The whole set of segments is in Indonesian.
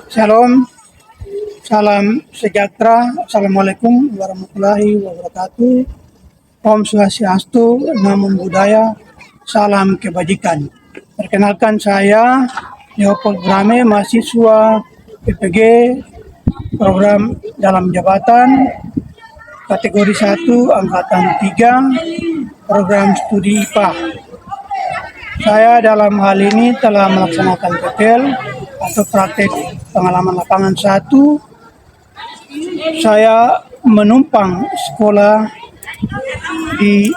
Shalom, salam sejahtera, assalamualaikum warahmatullahi wabarakatuh. Om Swastiastu, Namo Buddhaya, salam kebajikan. Perkenalkan saya Leopold Brame, mahasiswa PPG program dalam jabatan kategori 1 angkatan 3 program studi IPA. Saya dalam hal ini telah melaksanakan PPL atau praktek pengalaman lapangan 1. Saya menumpang sekolah di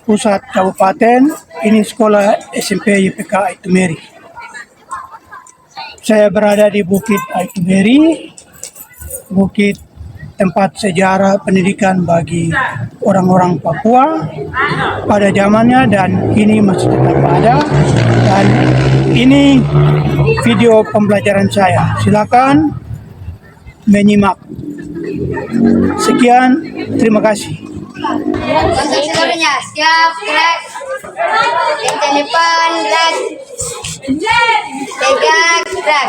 pusat kabupaten, ini sekolah SMP YPK Aitumeri. Saya berada di Bukit Aitumeri, bukit tempat sejarah pendidikan bagi orang-orang Papua pada zamannya dan kini masih tetap ada. Dan ini video pembelajaran saya. Silakan menyimak. Sekian, terima kasih. Untuk seluruhnya, siap, gerak. Yang di depan, gerak. Tegak, gerak.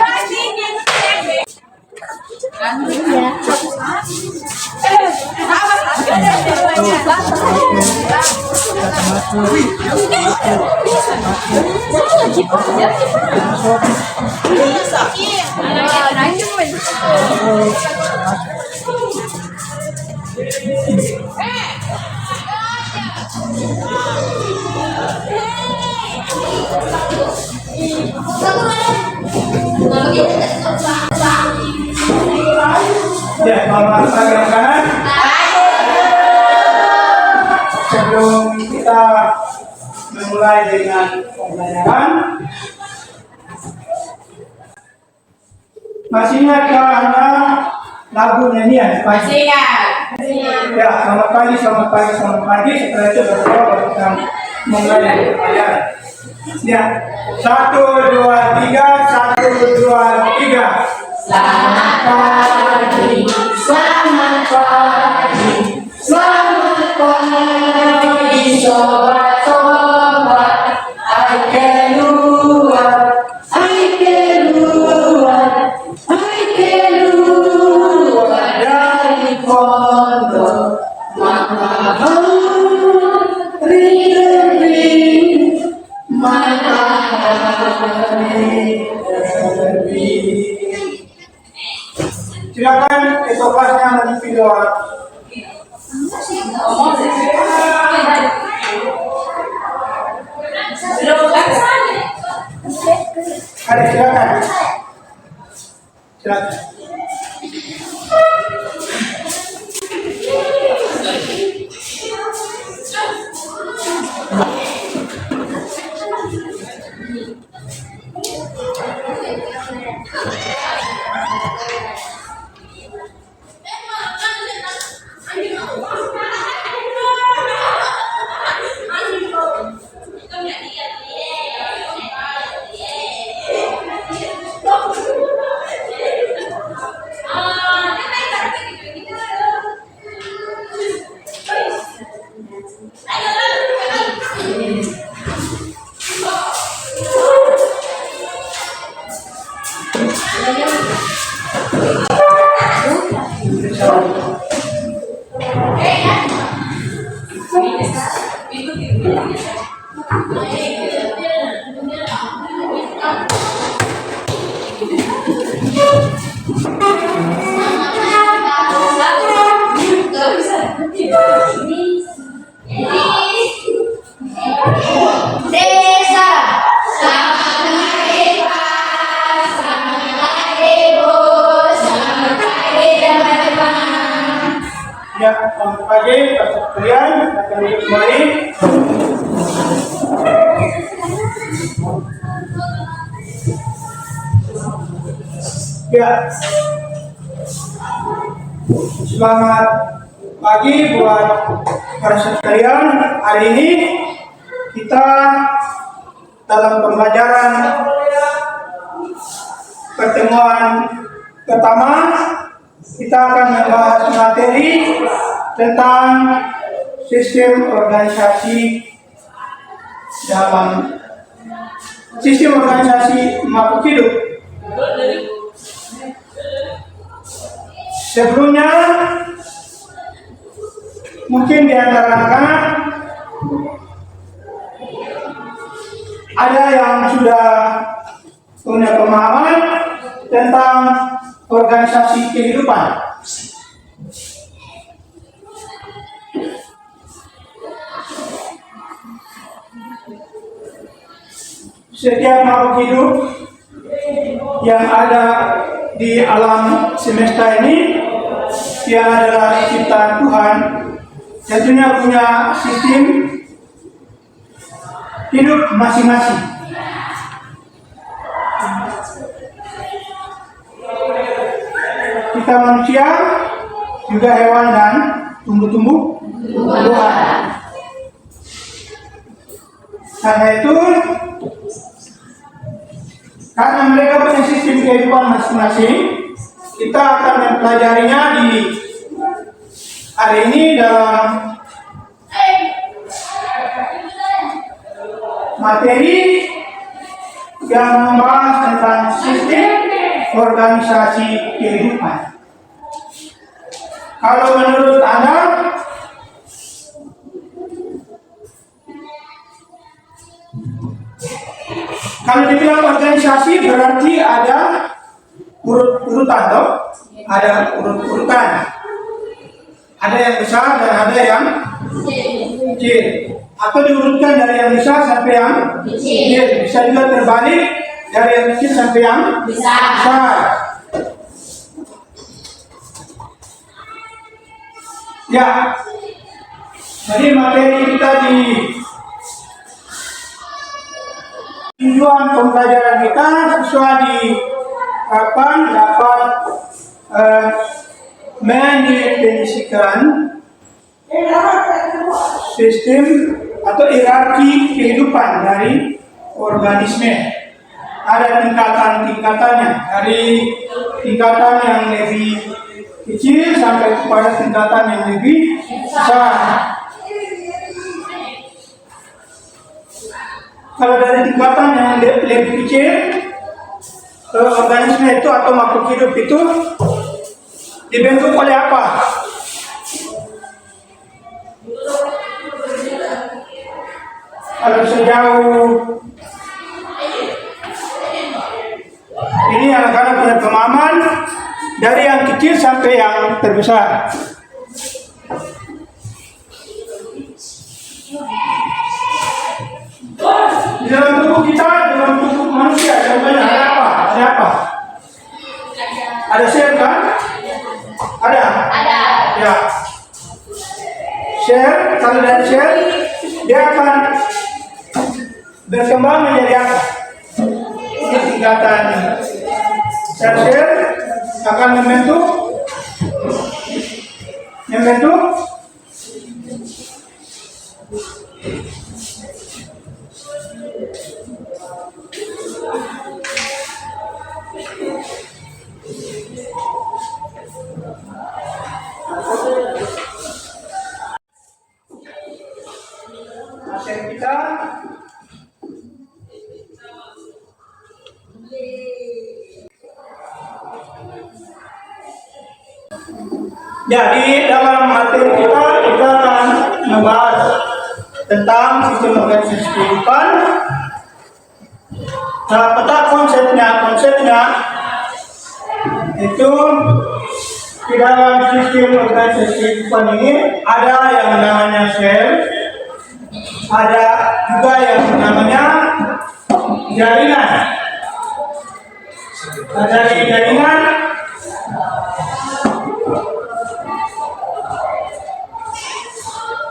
Ya, selamat pagi anak-anak. Sebelum kita memulai dengan pembelajaran, masih ingat anak lagu nyanyian? Masih ingat. Ya, selamat pagi. Setelah itu baru kita mulai pembelajaran. Ya, 1, 2, 3, 1, 2, 3. Selamat pagi, selamat pagi, selamat pagi, sobat-sobat. Ayo keluar, ayo keluar, ayo keluar dari pondok matahari terbit, matahari terbit. Silakan ketua kelasnya menuju doa. Ada silakan. Silakan. Ya, selamat pagi, Pak sekalian. Akan kembali. Ya, selamat pagi buat para sekalian. Hari ini kita dalam pembelajaran pertemuan pertama kita akan membahas materi tentang sistem organisasi makhluk hidup. Sebelumnya, mungkin di antara anak-anak ada yang sudah punya pemahaman tentang organisasi kehidupan. Setiap makhluk hidup yang ada di alam semesta ini, yang adalah ciptaan Tuhan, tentunya punya sistem hidup masing-masing. Kita manusia, juga hewan dan tumbuh-tumbuhan. Karena itu, karena mereka punya sistem kehidupan masing-masing, kita akan mempelajarinya di hari ini dalam materi yang membahas tentang sistem organisasi kehidupan. Kalau menurut Anda, kalau dibilang organisasi berarti ada urut-urutan, toh? Ada urut-urutan. Ada yang besar dan ada yang kecil. Atau diurutkan dari yang besar sampai yang kecil. Bisa juga terbalik dari yang kecil sampai yang besar. Ya, jadi materi kita di tujuan pembelajaran kita sesuai diharapkan dapat mendefinisikan sistem atau hierarki kehidupan dari organisme. Ada tingkatan-tingkatannya, dari tingkatan yang lebih kecil sampai kepada tingkatan yang lebih besar. Kalau dari tingkatan yang lebih kecil, organisme itu atau makhluk hidup itu dibentuk oleh apa? Kalau sejauh ini anak-anak punya pemahaman dari yang kecil sampai yang terbesar. Di dalam tubuh kita, dalam tubuh manusia, contohnya ada apa? Ada apa? Ada sel kan? Ada? Ya. Sel, kalau dari sel, dia akan berkembang menjadi apa? Ini tingkatan sel-sel akan membentuk sel kita. Jadi dalam materi kita akan membahas tentang sistem organisasi kehidupan. Nah, peta konsepnya itu di dalam sistem organisasi kehidupan ini ada yang namanya sel, ada juga yang namanya jaringan. Ada jaringan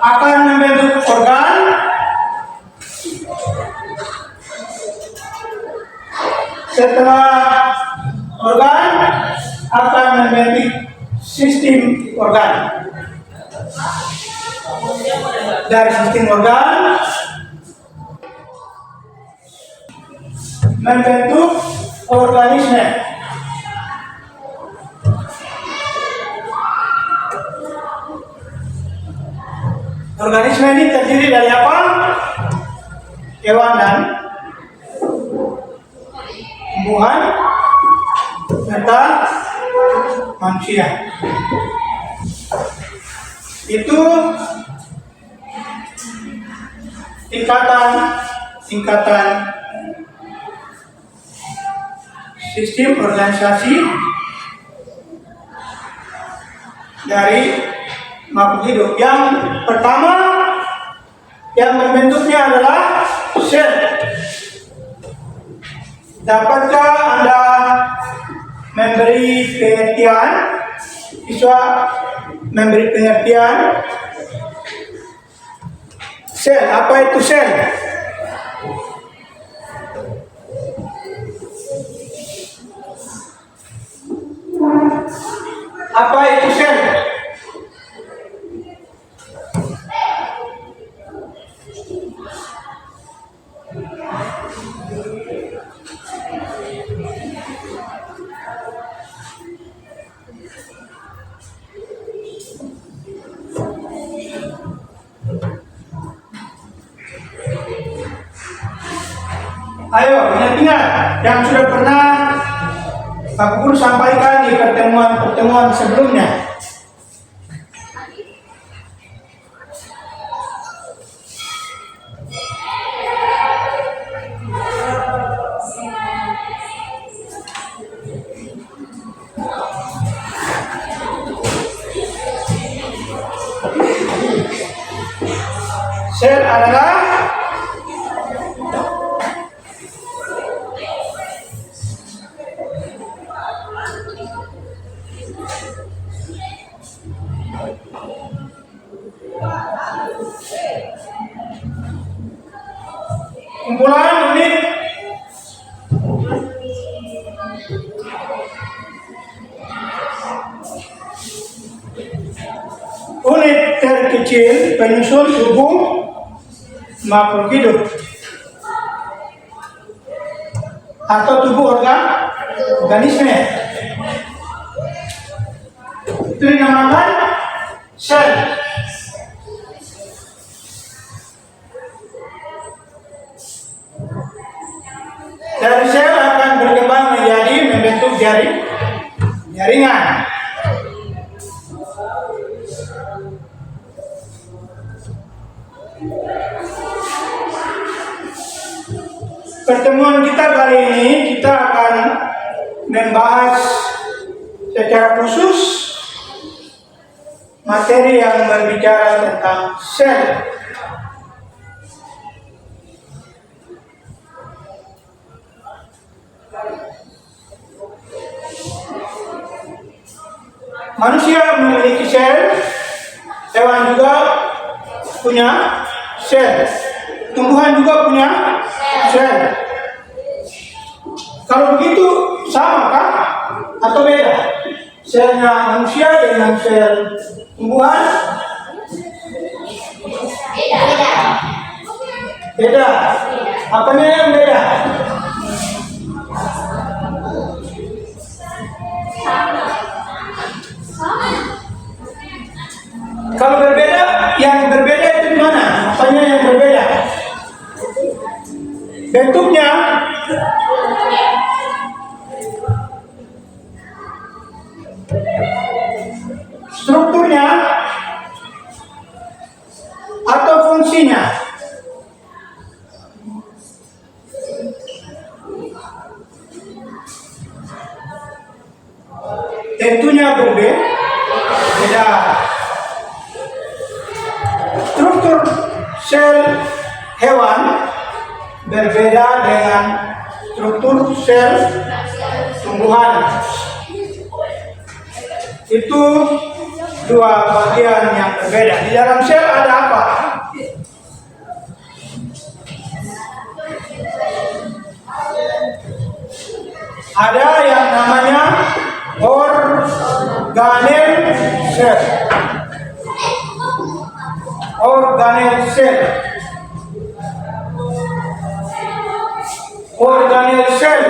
akan membentuk organ, setelah organ akan membentuk sistem organ. Dari sistem organ membentuk organisme. Organisme ini terdiri dari apa? Hewan dan tumbuhan serta manusia. Itu tingkatan sistem organisasi dari makhluk hidup. Yang pertama yang membentuknya adalah sel. Dapatkah Anda memberi pengertian? Siswa memberi pengertian. Sel, apa itu sel? Apa itu sel? Ayo, ingat-ingat yang sudah pernah Pak Guru sampaikan di pertemuan sebelumnya. Sel adalah kumpulan unit terkecil penyusun tubuh makhluk hidup atau tubuh organisme. Itu dinamakan sel. Dari sel akan berkembang menjadi membentuk jaringan. Pertemuan kita kali ini kita akan membahas secara khusus materi yang berbicara tentang sel. Manusia memiliki sel, hewan juga punya sel, tumbuhan juga punya sel. Kalau begitu sama kah atau beda? Selnya manusia dengan sel tumbuhan? Beda. Apanya yang beda? Kalau berbeda, yang berbeda itu di mana? Apanya yang berbeda? Bentuknya, strukturnya, atau fungsinya? Tentunya berbeda. Struktur sel hewan berbeda dengan struktur sel tumbuhan. Itu dua bagian yang berbeda. Di dalam sel ada apa? Ada yang namanya organel sel. Organel sel. Organel sel.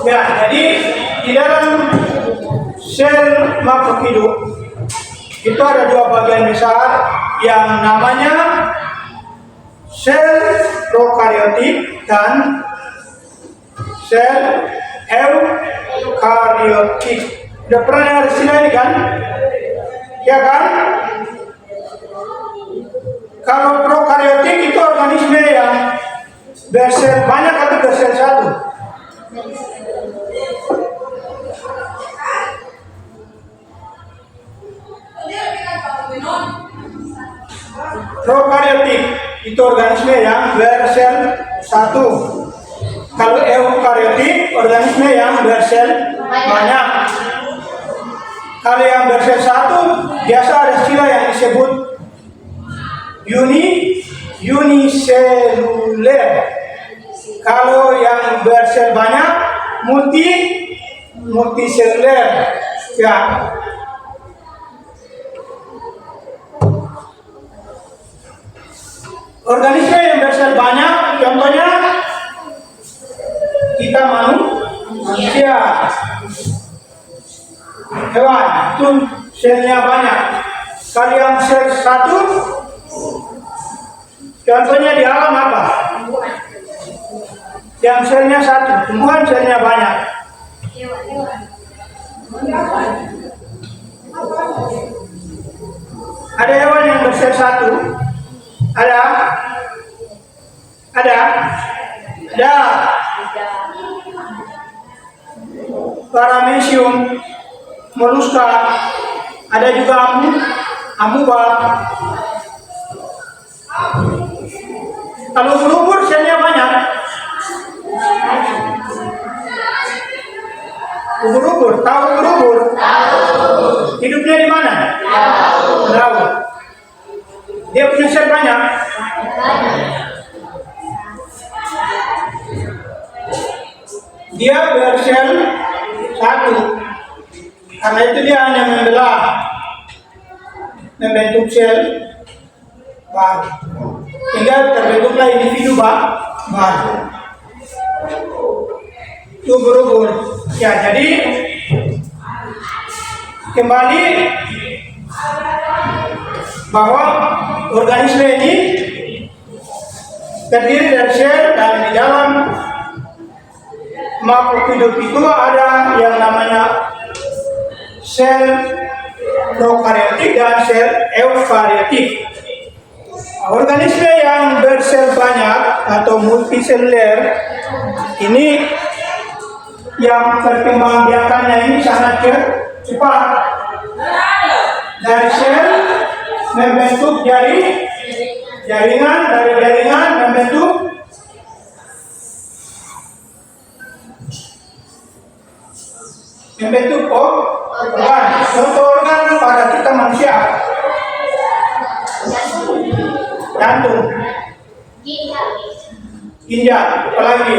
Ya, jadi di dalam sel makhluk hidup itu ada dua bagian besar. yang namanya sel prokariotik dan sel eukariotik. Udah pernah dengar istilah ini kan? Ya kan? Kalau prokariotik itu organisme yang bersel banyak atau bersel satu? Prokariotik itu organisme yang bersel satu. Kalau eukariotik organisme yang bersel banyak. Kalau yang bersel satu biasa ada istilah yang disebut uniseluler. Kalau yang bersel banyak multiseluler. Ya. Organisme yang bersel banyak, contohnya kita manusia, hewan, itu selnya banyak. Kalau yang sel satu, contohnya di alam apa? Yang selnya satu, tumbuhan selnya banyak. Ada hewan yang bersel satu? Ada. Paramecium, moluska, ada juga amuba. Kalau ubur-ubur selnya banyak. Ubur-ubur, tahu ubur-ubur? Hidupnya di mana? Laut. Dia punya sel banyak. Dia bersel satu. Karena itu dia hanya membentuk sel baru. Hingga terbentuklah individu baru. Itu ubur-ubur. Ya, jadi kembali bahwa organisme ini terdiri dari sel, dan di dalam makhluk hidup itu ada yang namanya sel prokariotik dan sel eukariotik. Organisme yang bersel banyak atau multiseluler ini yang perkembangbiakannya ini sangat cepat. Dari sel membentuk jaringan, dari jaringan membentuk organ. Contoh organ pada kita manusia: jantung, ginjal, apalagi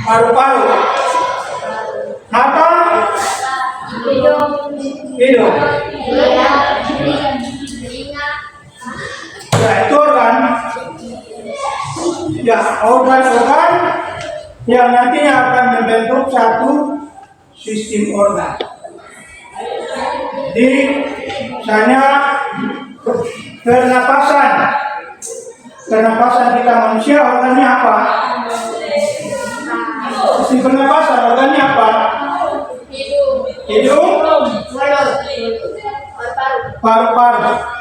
paru-paru, mata, hidung. Ya, itu organ. Ya, organ-organ yang nantinya akan membentuk satu sistem organ. Di misalnya pernapasan kita manusia, organnya apa? Sistem pernapasan organnya apa? Hidung, paru-paru.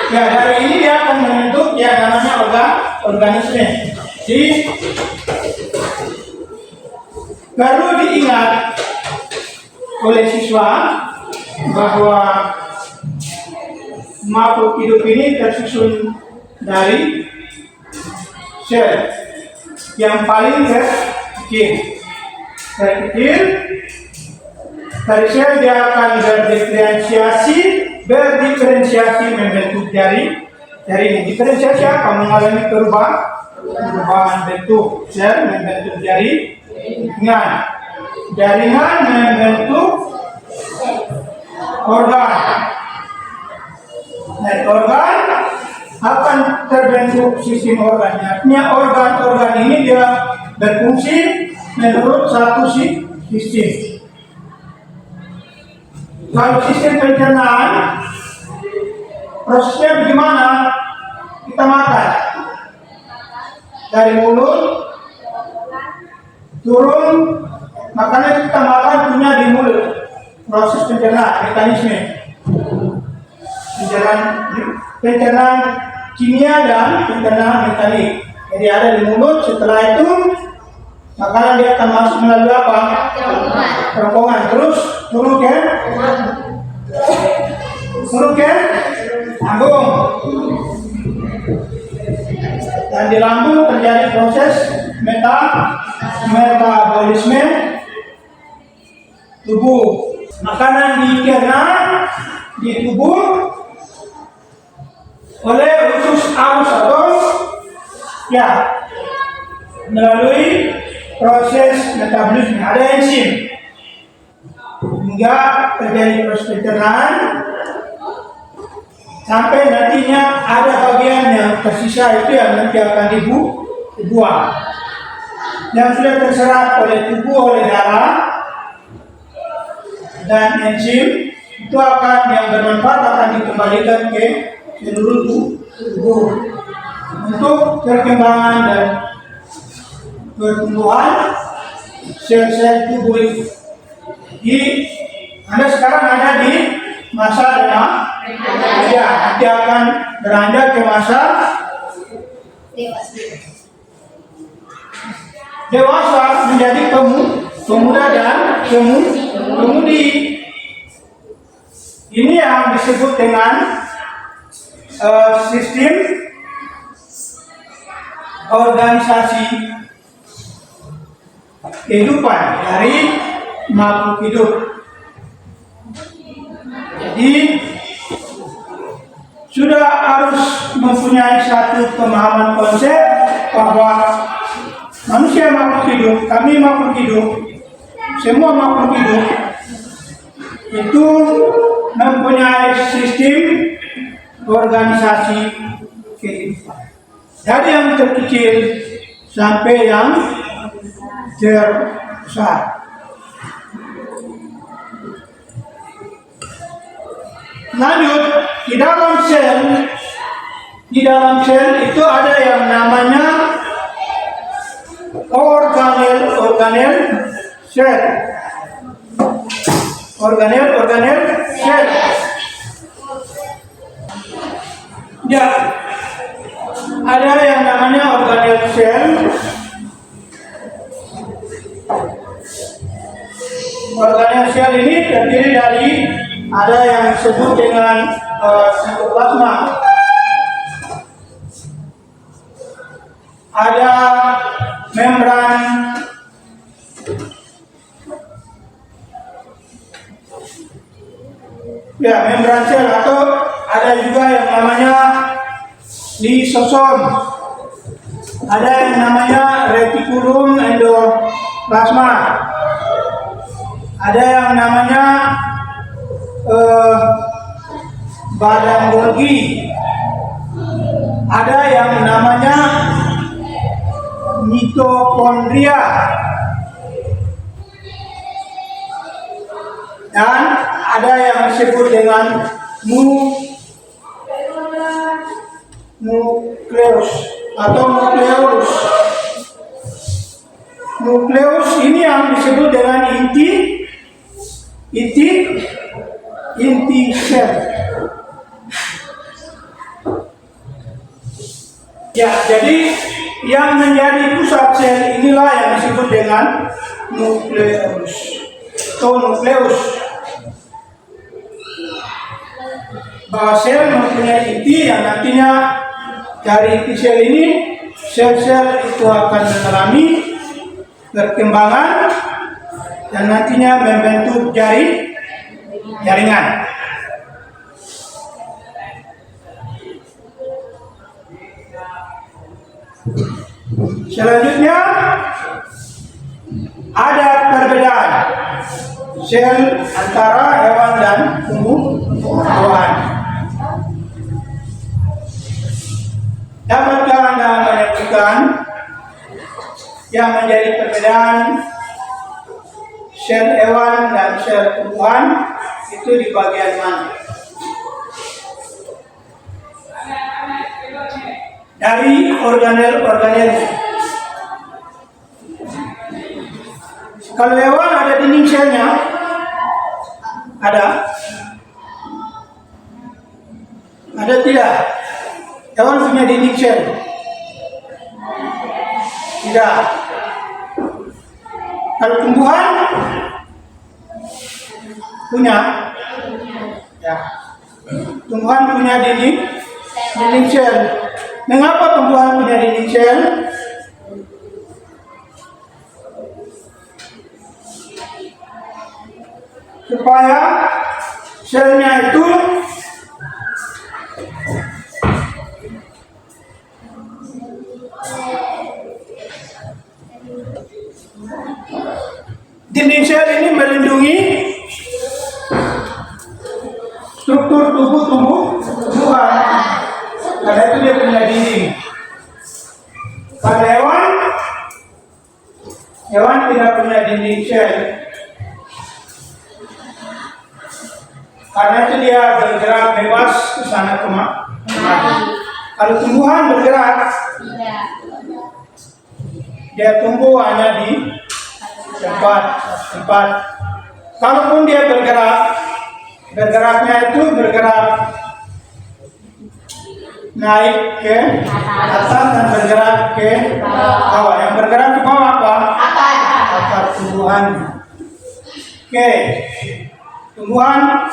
Ya, dari ini dia akan membentuk yang namanya organisme. Jadi perlu diingat oleh siswa bahwa makhluk hidup ini tersusun dari sel yang paling kecil. Dari sel dia akan berdiferensiasi membentuk jaringan. Diferensiasi apa? Mengalami perubahan bentuk. Sel membentuk jaringan. Jaringan membentuk organ. Dan organ akan terbentuk sistem organnya. Artinya organ-organ ini dia berfungsi menurut satu sistem. Kalau sistem pencernaan, prosesnya bagaimana? Kita makan dari mulut turun, makanan kita makan punya di mulut. Proses pencernaan, mekanisme pencernaan kimia dan pencernaan mekanik. Jadi ada di mulut, setelah itu makanan dia akan masuk melalui apa? Kerongkongan, terus turun ke lambung. Dan di lambung terjadi proses metabolisme tubuh. Makanan dicerna di tubuh oleh usus arus atau melalui proses metabolisme. Ada enzim hingga terjadi proses pencernaan sampai nantinya ada bagian yang tersisa itu yang nanti akan dibuang, yang sudah terserap oleh tubuh, oleh darah dan enzim itu yang bermanfaat akan dikembalikan ke seluruh tubuh untuk perkembangan dan pertumbuhan sel-sel tubuh itu. Anda sekarang ada di masa remaja, nanti akan beranjak ke masa dewasa menjadi pemuda dan pemudi. Ini yang disebut dengan sistem organisasi kehidupan dari makhluk hidup. Jadi sudah harus mempunyai satu pemahaman konsep bahwa manusia makhluk hidup, kami makhluk hidup, semua makhluk hidup itu mempunyai sistem organisasi kehidupan. Dari yang terkecil sampai yang terbesar. Lanjut, di dalam sel itu ada yang namanya organel sel. Organel sel. Ya, ada yang namanya organel sel. Organel sel ini terdiri dari ada yang disebut dengan sitoplasma, ada membran, membran sel, atau ada juga yang namanya lisosom, ada yang namanya retikulum endoplasma, ada yang namanya badan Golgi, ada yang namanya mitokondria, dan ada yang disebut dengan nukleus atau nukleus. Nukleus ini yang disebut dengan inti sel. Ya, jadi yang menjadi pusat sel inilah yang disebut dengan nukleus atau nukleus. Bahwa sel mempunyai inti yang nantinya dari inti sel ini sel-sel itu akan mengalami perkembangan dan nantinya membentuk jaringan. Selanjutnya ada perbedaan sel antara hewan dan tumbuhan. yang menjadi perbedaan sel hewan dan sel tumbuhan itu di bagian mana? Dari organel-organelnya. Kalau hewan ada dinding selnya, ada tidak? Hewan punya dinding sel? Tidak. Kalau tumbuhan punya, ya. Tumbuhan punya dinding sel. Mengapa tumbuhan punya dinding sel? Supaya selnya itu dinding sel ini melindungi struktur tumbuhan. Karena itu dia punya dinding. Pada hewan tidak punya dinding sel. Karena itu dia bergerak bebas ke sana kemari. Kalau tumbuhan bergerak, dia tumbuh hanya di tempat. Kalaupun dia bergeraknya itu bergerak naik ke atas dan bergerak ke bawah. Yang bergerak ke bawah apa? Akar tumbuhan. Oke, tumbuhan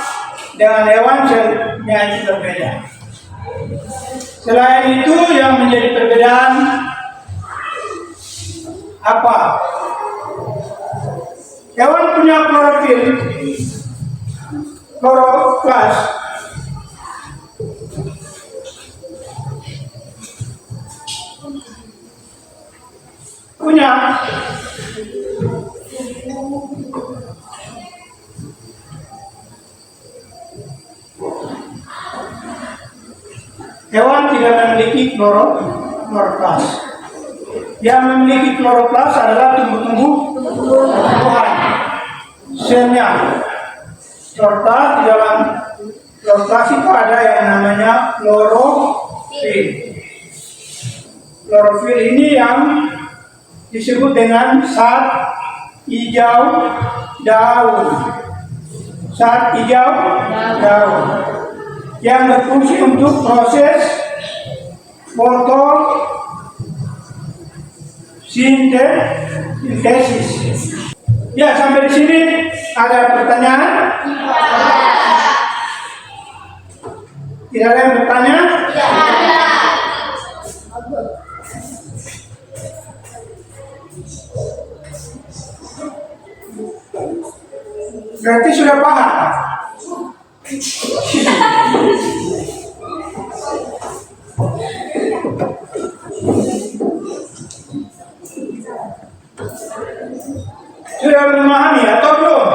dengan hewan selnya itu berbeda. Selain itu yang menjadi perbedaan apa? Hewan punya klorofil, kloroplas. Punya. Hewan tidak memiliki kloroplas. Yang memiliki kloroplas adalah tumbuhan. Selnya. Kloroplas, di dalam kloroplas itu ada yang namanya klorofil. Klorofil ini yang disebut dengan zat hijau daun. Zat hijau daun yang berfungsi untuk proses fotosintesis. Ya, sampai di sini ada pertanyaan? Tidak ada yang bertanya? Berarti sudah paham? Sudah memahami atau belum?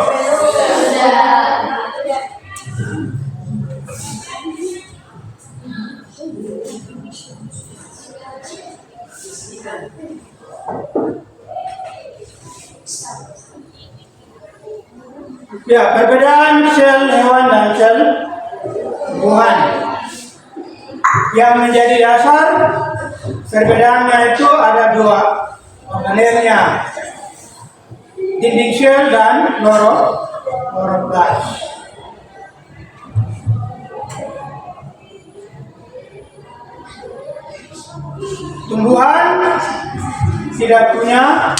Ya, perbedaan sel hewan dan sel tumbuhan. Yang menjadi dasar perbedaannya itu ada dua organelnya, dinding sel dan kloroplas. Tumbuhan tidak punya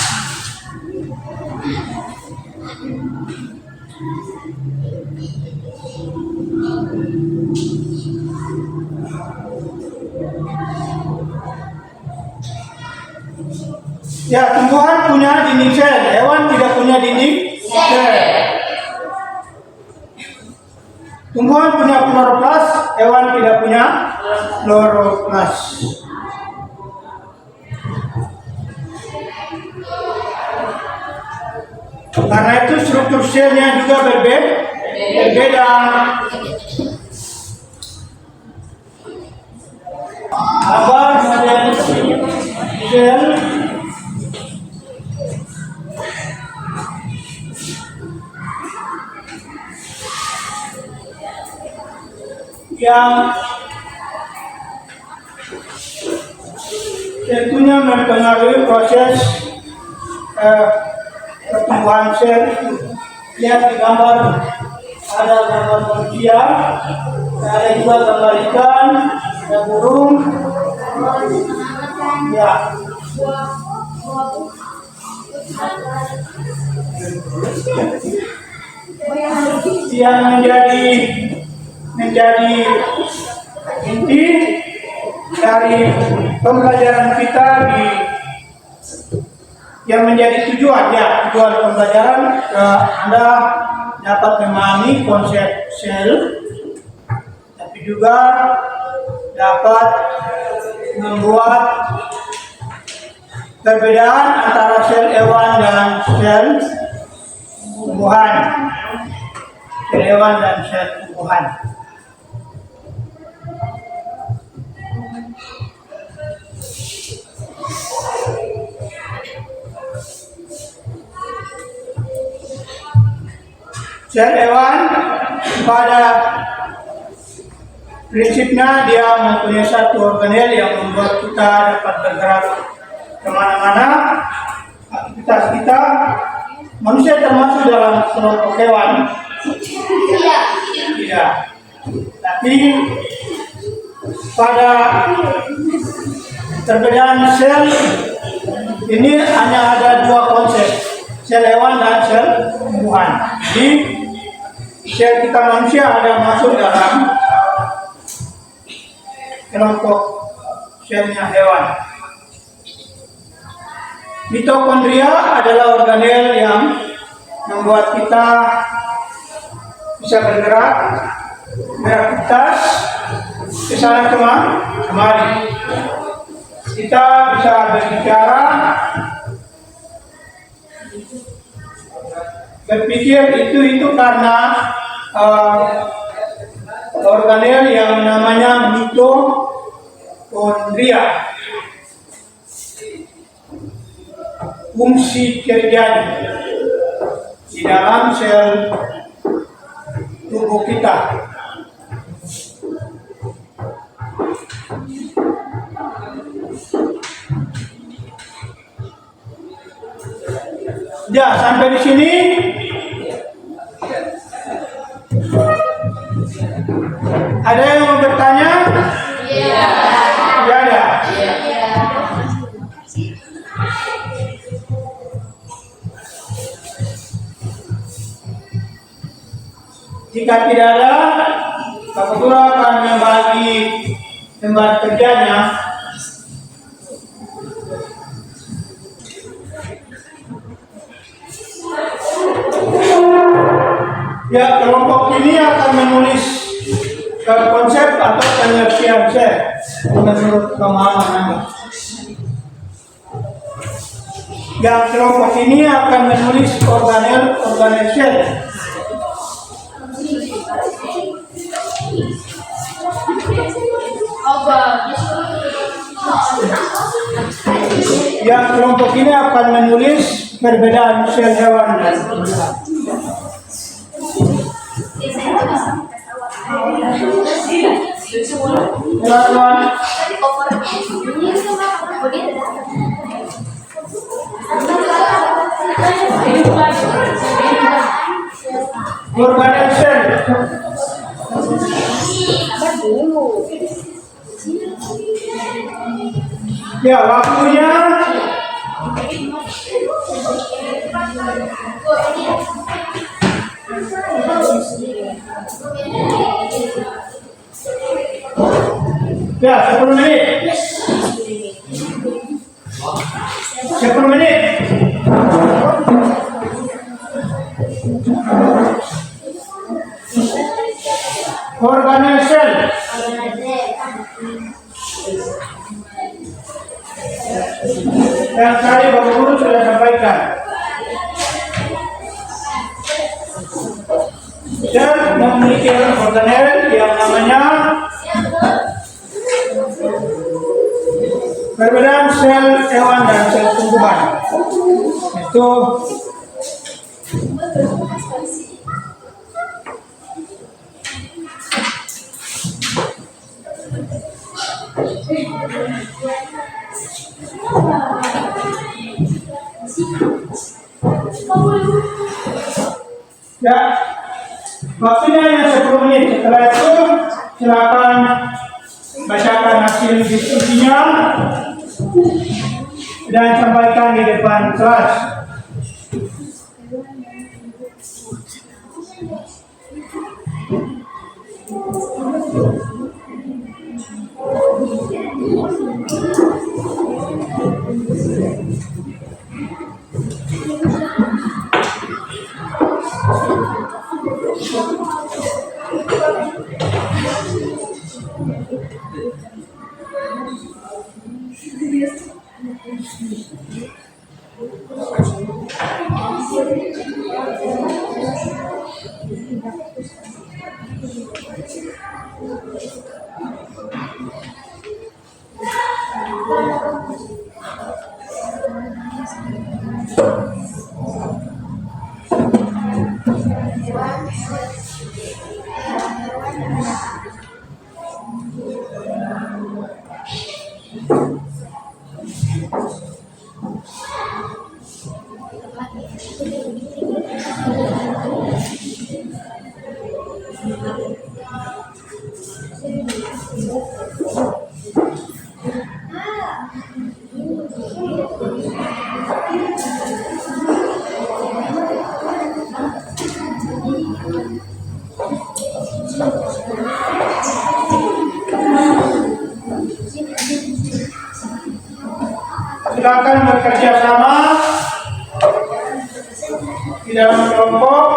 tumbuhan punya dinding sel, hewan tidak punya dinding sel. Tumbuhan punya kloroplas, hewan tidak punya kloroplas. Karena itu struktur selnya juga berbeda. Apa model sel yang tentunya mempengaruhi proses pertumbuhan sel. Lihat di gambar, ada gambar manusia, ada juga gambar ikan, ada burung. Ya. Yang menjadi inti dari pembelajaran kita yang menjadi tujuan pembelajaran, Anda dapat memahami konsep sel, tapi juga dapat membuat perbedaan antara sel hewan dan sel tumbuhan. Sel hewan dan sel tumbuhan. Sel hewan pada prinsipnya dia mempunyai satu organel yang membuat kita dapat bergerak kemana-mana. Aktivitas kita, manusia termasuk dalam kelompok hewan? Tidak. Tapi pada perbedaan sel ini hanya ada dua konsep, sel hewan dan sel tumbuhan. Jadi sel kita manusia ada masuk dalam kelompok selnya hewan. Mitokondria adalah organel yang membuat kita bisa bergerak, beraktivitas ke sana kemari. Kita bisa berbicara, berpikir, itu karena organel yang namanya mitokondria. Fungsi kerjanya di dalam sel tubuh kita. Ya, sampai di sini. Ada yang mau bertanya? Iya. Ya, ada. Iya. Jika tidak ada, Pak Guru akan membagi tempat kerjanya. Ya, kelompok ini akan menulis konsep atau pengertian sel menurut pemahaman Anda. Yang kelompok ini akan menulis organel sel. Yang kelompok ini akan menulis perbedaan sel hewan dan tumbuhan. Teman-teman, organel sel. Ya, waktunya ya 10 menit. 10 menit. Organel sel. Yang tadi Bapak Guru sudah sampaikan. Sel memiliki organel yang namanya perbedaan sel hewan dan sel tumbuhan. Itu Ya, waktunya yang 10 menit. Setelah itu silakan bacakan hasil diskusinya dan sampaikan di depan kelas. Silakan bekerja sama di dalam kelompok.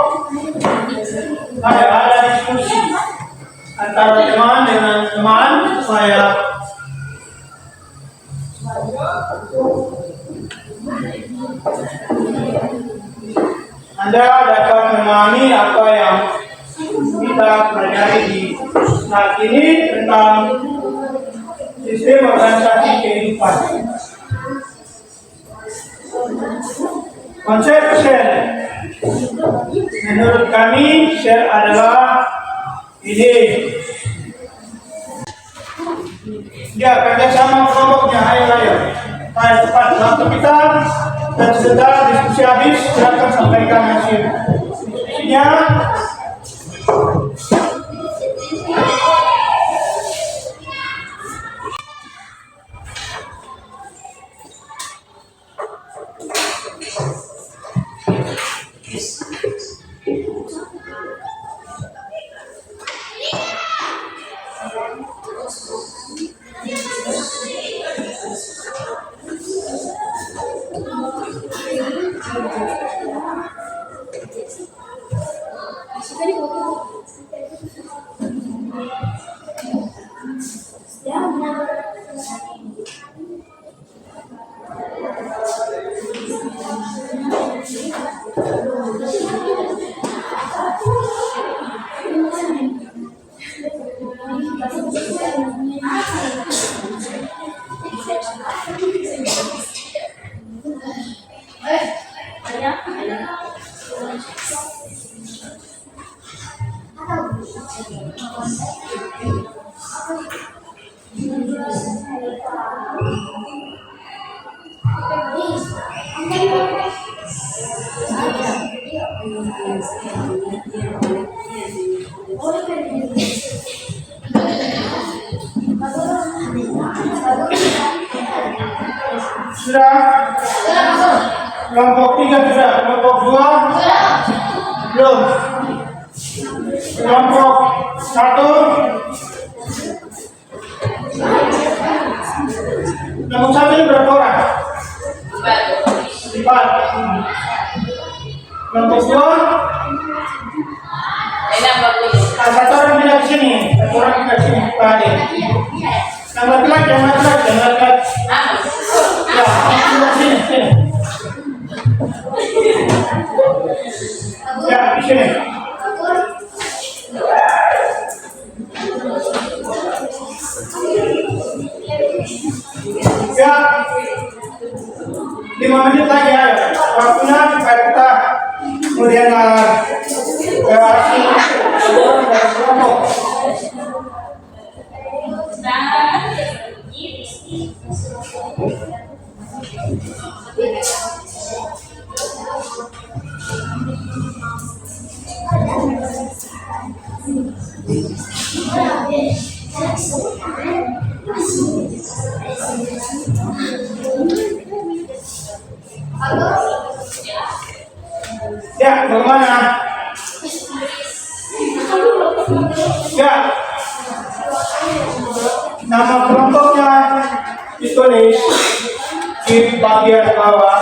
Ada diskusi antara teman dengan teman supaya Anda dapat memahami apa yang kita pelajari di saat ini tentang sistem organisasi kehidupan. Konsep sel, menurut kami sel adalah ini. Ya, kerjasama kelompoknya, ayo. Ayo cepat waktu kita dan setelah diskusi habis silakan sampaikan hasil diskusinya. Sudah? Kelompok 3 sudah, kelompok 2 belum. Kelompok 1 kelompok 1 ini berapa orang? 4. Kelompok 2 satu orang pindah ke sini, satu orang pindah ke sini, Pak Ade. Yang laki-laki, yang laki-laki. Ya, sini. Ya, di sini. Ya, 5 menit lagi ya. Waktunya supaya kita kemudian kelompok. Ya, bagaimana? Ya, nama kelompoknya ditulis di bagian bawah.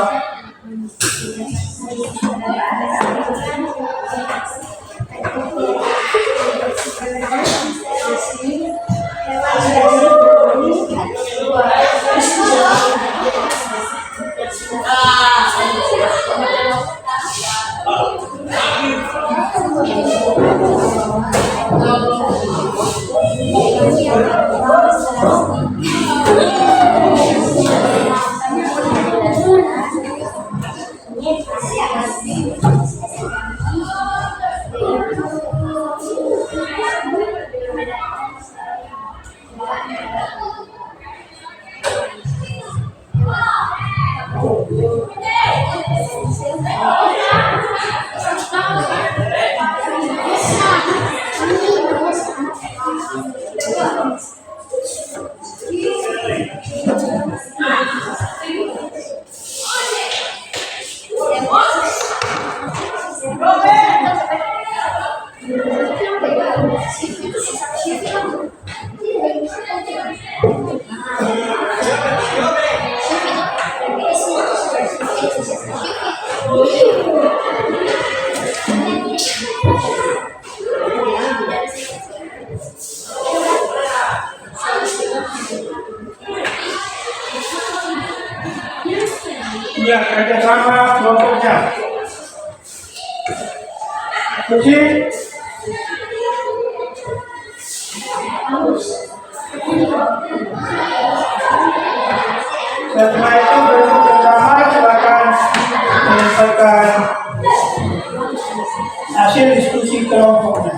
Ya, kerjasama kelompoknya. Kunci. Setelah itu bersama silakan menyampaikan hasil diskusi kelompoknya.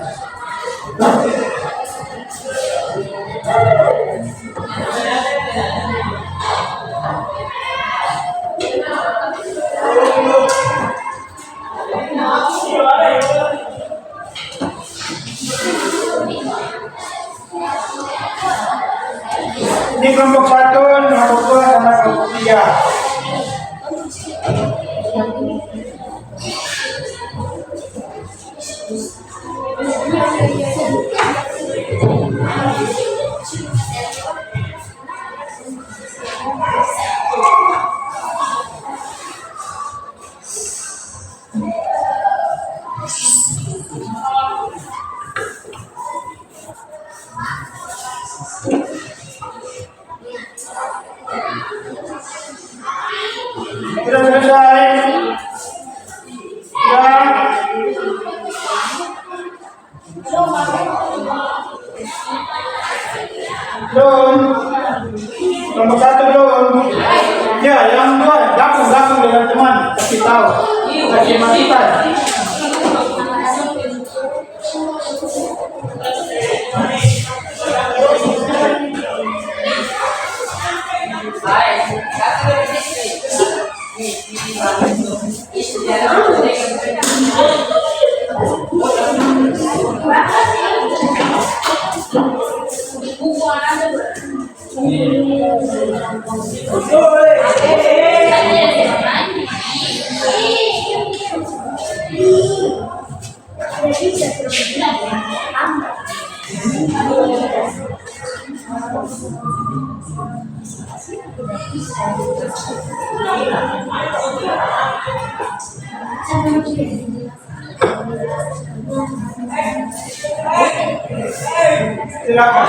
Ini kelompok 1, kelompok 2, sama kelompok 3. Sudah selesai. Ya. Belum. Nomor 1 belum. Ya, yang 2 gabung dengan teman. Kasih tahu. Kasih masukan. Silakan.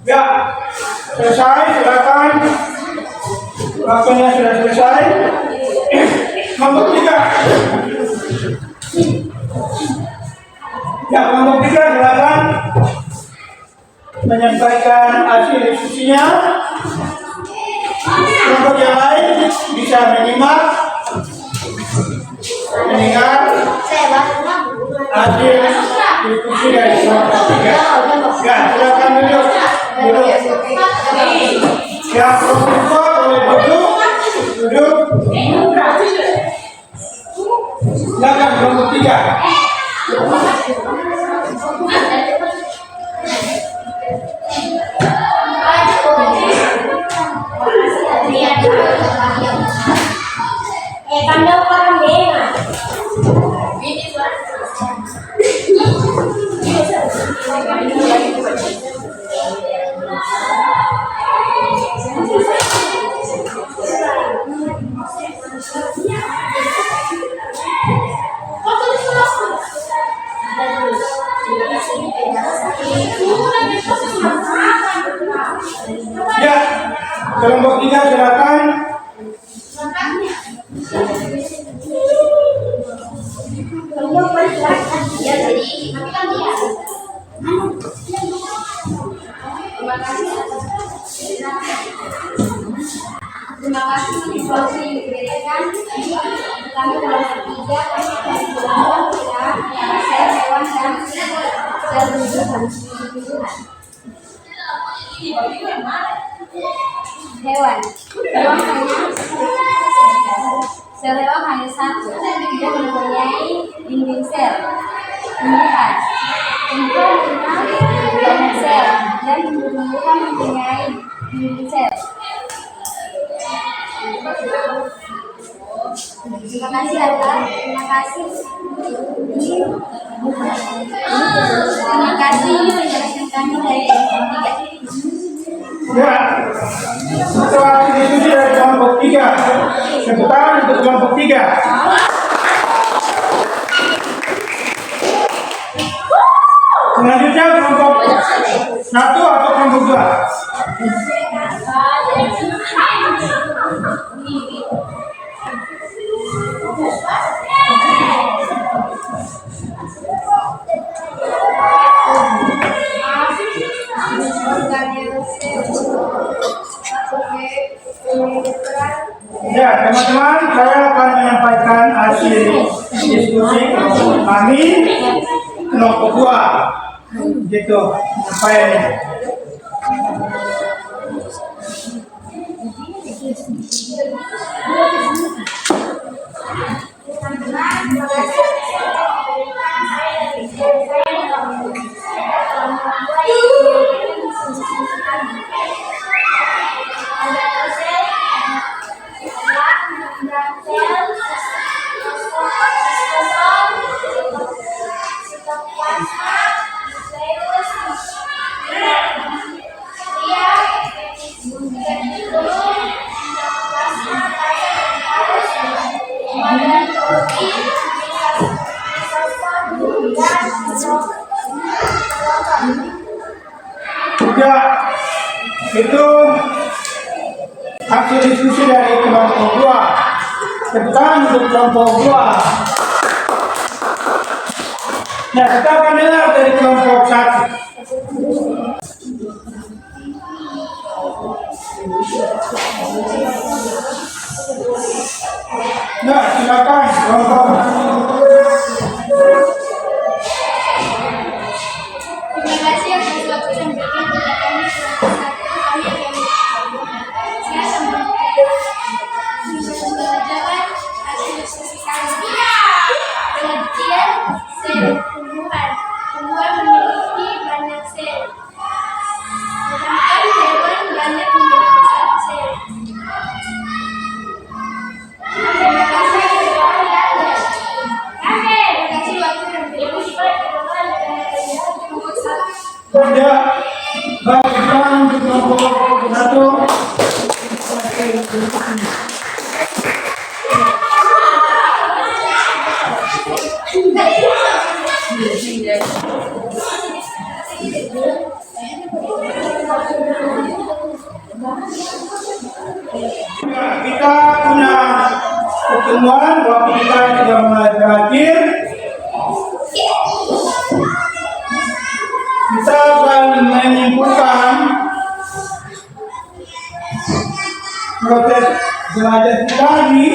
Ya, selesai, silakan. Waktunya sudah selesai. Kelompok 3. Ya, kelompok 3 silakan menyampaikan hasil diskusinya. Kelompok yang lain bisa menyimak, mendengar hasil diskusi dari kelompok 3. Ya, silakan duduk. Yang kelompok 2 boleh duduk. Silakan kelompok 3. Ya, kelompok 3 silakan. Terima kasih informasi yang diberikan. Kami kelompok 3 kami akan berlangsung ya, saya hewan dan tumbuhan. Hewan hanya satu, dia mempunyai dinding sel. Tumbuhan banyak sel dan tumbuhan mempunyai dinding sel. Terima kasih Atta. Terima kasih. Terima kasih penjelasan kami dari kelompok 3. Ya, setelah diskusi dari kelompok 3, sebentar untuk kelompok 3. Selanjutnya kelompok 1 atau kelompok 2? Ya, teman-teman, saya akan menyampaikan hasil diskusi kami kelompok 2. Gitu, penyampaiannya. Ya, itu hasil diskusi dari kelompok 2. Tekan untuk kelompok 2. Nah, kita akan dengar dari kelompok 1. Nah, silakan kelompok. Terima kasih atas waktu dan tidak berkenan untuk membawa koordinator. Kita punya pertemuan, waktu kita sudah mulai berakhir. Kita akan menyimpulkan proses belajar kita di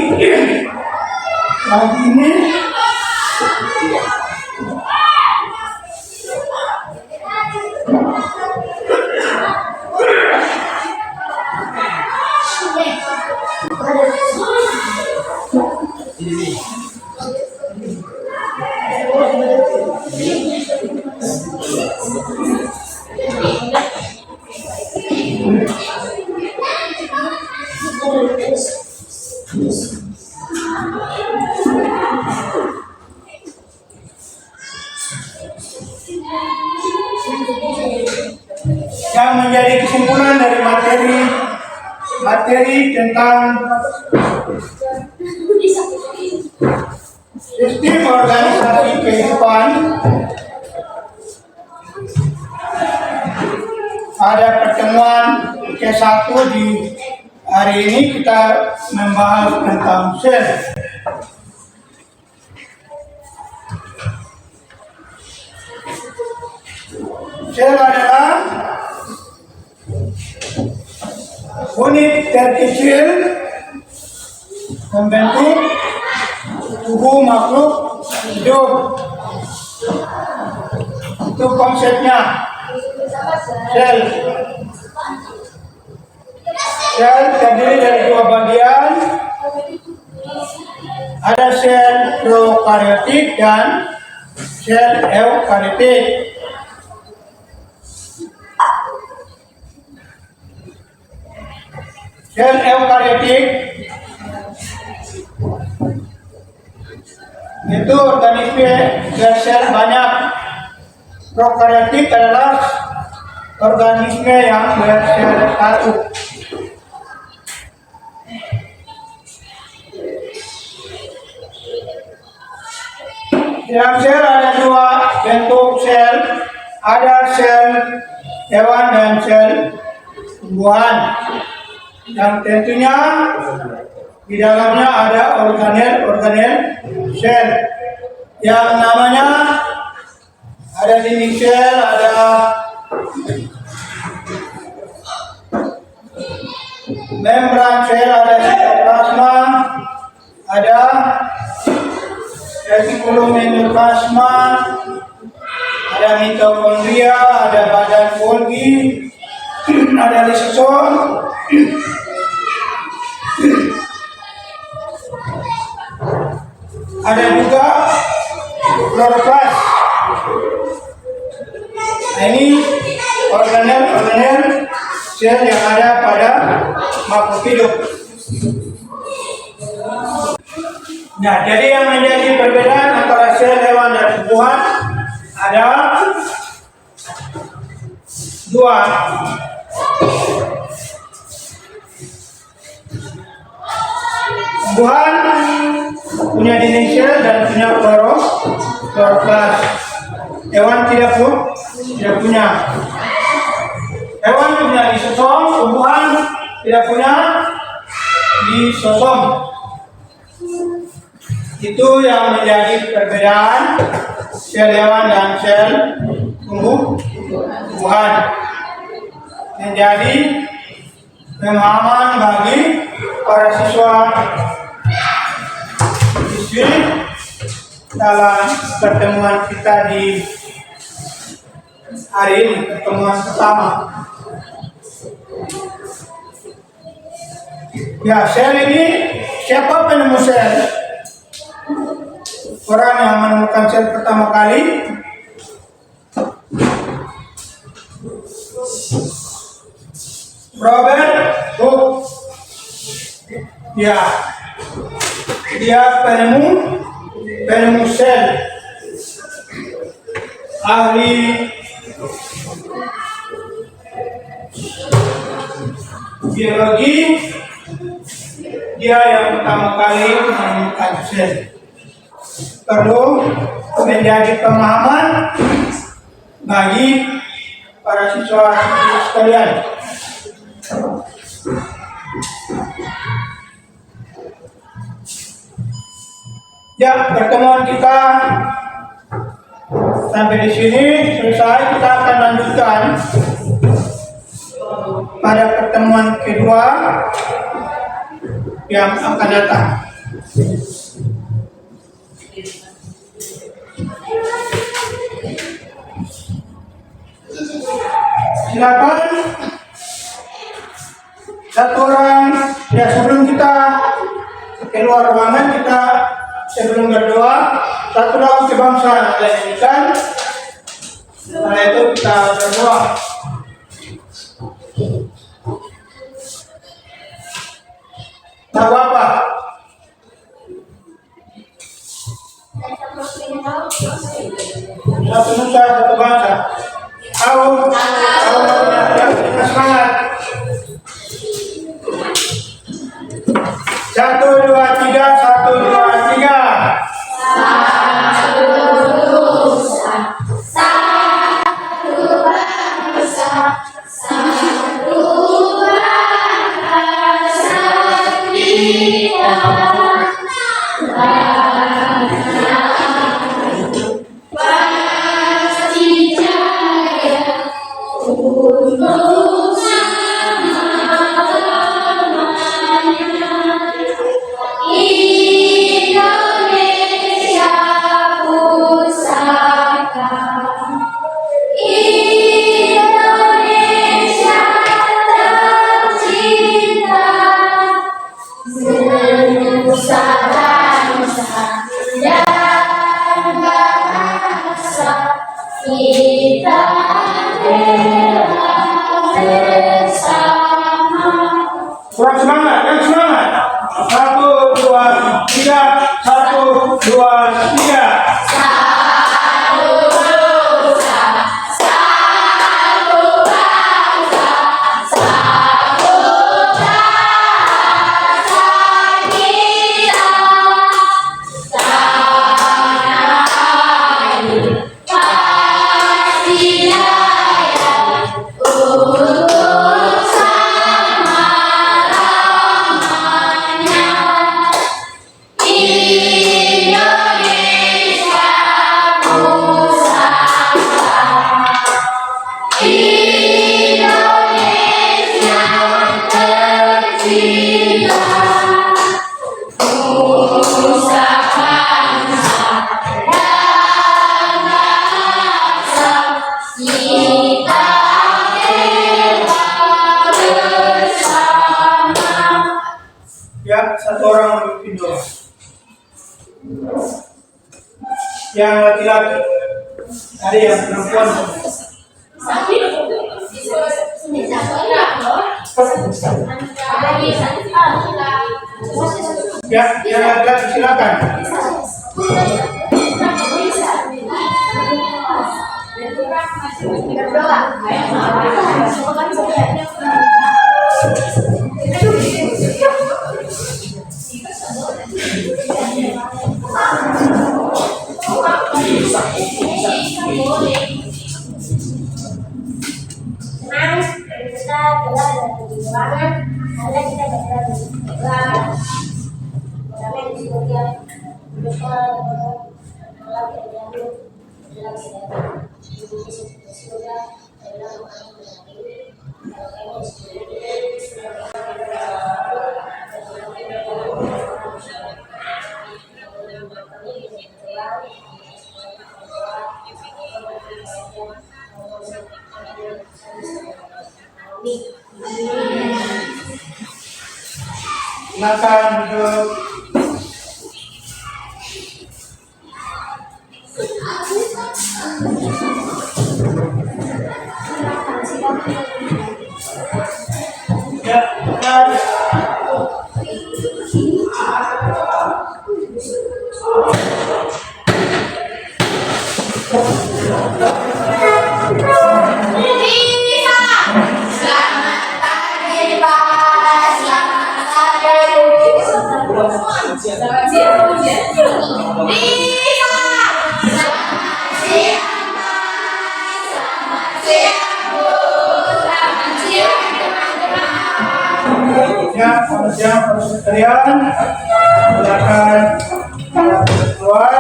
pagi ini. Yang menjadi kesimpulan dari materi tentang sistem organisasi kehidupan, ada pertemuan ke-1 di hari ini kita membahas tentang sel. Sel adalah unit terkecil membentuk tubuh makhluk hidup. Itu konsepnya sel. Sel terdiri dari 2 bagian. Ada sel prokaryotik dan sel eukaryotik. Sel eukaryotik itu organisme bersel banyak. Prokaryotik adalah organisme yang bersel satu. Dalam sel ada 2 bentuk sel, ada sel hewan dan sel tumbuhan. Yang tentunya di dalamnya ada organel sel yang namanya ada dinding sel, ada membran sel, ada sitoplasma, ada retikulum endoplasma, ada mitokondria, ada badan Golgi, ada lisosom, ada juga kloroplas. Nah, ini organel sel yang ada pada makhluk hidup. Nah, jadi yang menjadi perbedaan antara sel hewan dan tumbuhan ada 2. Tumbuhan punya dinding sel dan punya kloroplas. Hewan tidak punya. Hewan punya lisosom, tumbuhan tidak punya lisosom. Itu yang menjadi perbedaan sel hewan dan sel tumbuhan. Menjadi pemahaman bagi para siswa dalam pertemuan kita di hari ini, pertemuan pertama. Ya, sel ini siapa penemu sel? Orang yang menemukan sel pertama kali Robert Hooke. Ya, dia penemu sel, ahli Biologi dia yang pertama kali menemukan sel. Perlu menjadi pemahaman bagi para siswa sekalian. Ya, pertemuan kita sampai di sini selesai. Kita akan lanjutkan pada pertemuan kedua yang akan datang. Silakan satu orang ya, sebelum kita keluar ruangan, kita sebelum berdoa satu lagu kebangsaan kita nyanyikan. Setelah itu kita berdoa. Lagu apa? Satu nusa, satu bangsa. Tahu, kita semangat. 1, 2, 3, 1, 2, 3. Kurang semangat, yang semangat. 1, 2, 3, 1, 2, 3. Ya, satu orang memimpin doa. Yang laki-laki, ada yang perempuan. Ya, yang laki-laki silakan. Silakan duduk. Ya, Bisa. Ya, selamat siang para sekalian. Silakan keluar.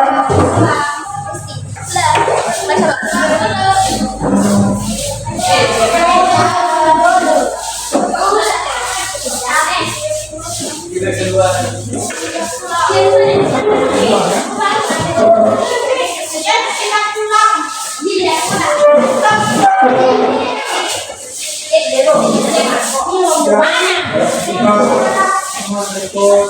Kita keluar. Ya, semua berikut